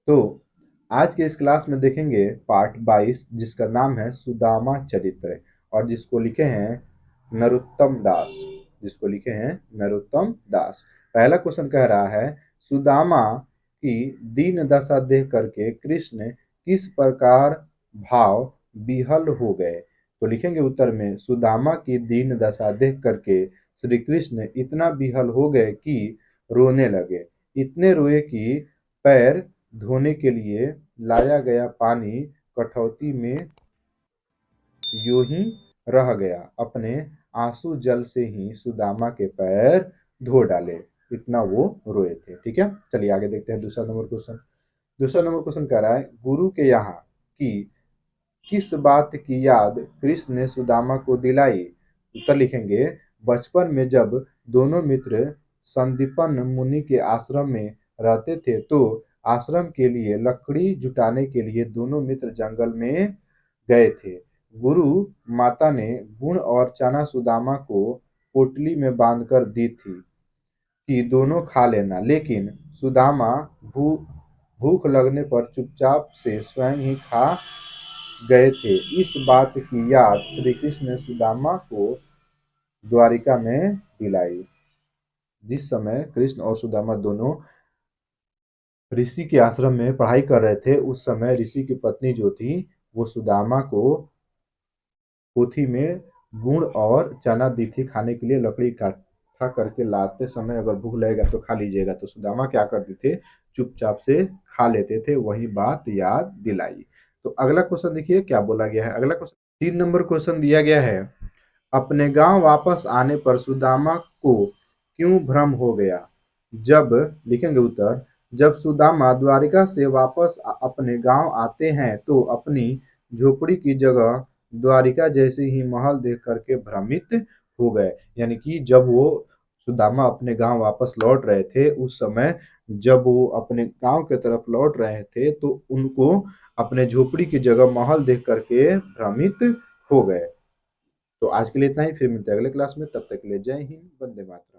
तो आज के इस क्लास में देखेंगे पार्ट 22 जिसका नाम है सुदामा चरित्र और जिसको लिखे हैं नरोत्तम दास। पहला क्वेश्चन कह रहा है सुदामा की दीन दशा देख करके कृष्ण किस प्रकार भाव विहल हो गए। तो लिखेंगे उत्तर में सुदामा की दीन दशा देख करके श्री कृष्ण इतना विहल हो गए कि रोने लगे। इतने रोए कि पैर धोने के लिए लाया गया पानी कठौती में यूं ही रह गया। अपने आंसू जल से ही सुदामा के पैर धो डाले। इतना वो रोए थे। ठीक है, चलिए आगे देखते हैं दूसरा नंबर क्वेश्चन। दूसरा नंबर क्वेश्चन कह रहा है गुरु के यहाँ की किस बात की याद कृष्ण ने सुदामा को दिलाई। उत्तर लिखेंगे बचपन में जब दोनों मित्र संदीपन मुनि के आश्रम में रहते थे तो आश्रम के लिए लकड़ी जुटाने के लिए दोनों मित्र जंगल में गए थे। गुरु माता ने गुड़ और चना सुदामा को पोटली में बांधकर दी थी कि दोनों खा लेना, लेकिन सुदामा भूख लगने पर चुपचाप से स्वयं ही खा गए थे। इस बात की याद श्री कृष्ण ने सुदामा को द्वारिका में दिलाई। जिस समय कृष्ण और सुदामा दोनों ऋषि के आश्रम में पढ़ाई कर रहे थे उस समय ऋषि की पत्नी जो थी वो सुदामा को पोथी में गुड़ और चना दी थी खाने के लिए। लकड़ी इकट्ठा करके लाते समय अगर भूख लगेगा तो खा लीजिएगा, तो सुदामा क्या करते थे चुपचाप से खा लेते थे। वही बात याद दिलाई। तो अगला क्वेश्चन देखिए क्या बोला गया है। अगला क्वेश्चन 3 नंबर क्वेश्चन दिया गया है अपने गांव वापस आने पर सुदामा को क्यों भ्रम हो गया। जब लिखेंगे उत्तर जब सुदामा द्वारिका से वापस अपने गांव आते हैं तो अपनी झोपड़ी की जगह द्वारिका जैसे ही महल देख करके भ्रमित हो गए। यानी कि जब वो सुदामा अपने गांव वापस लौट रहे थे उस समय जब वो अपने गांव के तरफ लौट रहे थे तो उनको अपने झोपड़ी की जगह महल देख करके भ्रमित हो गए। तो आज के लिए इतना ही, फिर मिलते हैं अगले क्लास में। तब तक के लिए जय हिंद, वंदे मातरम।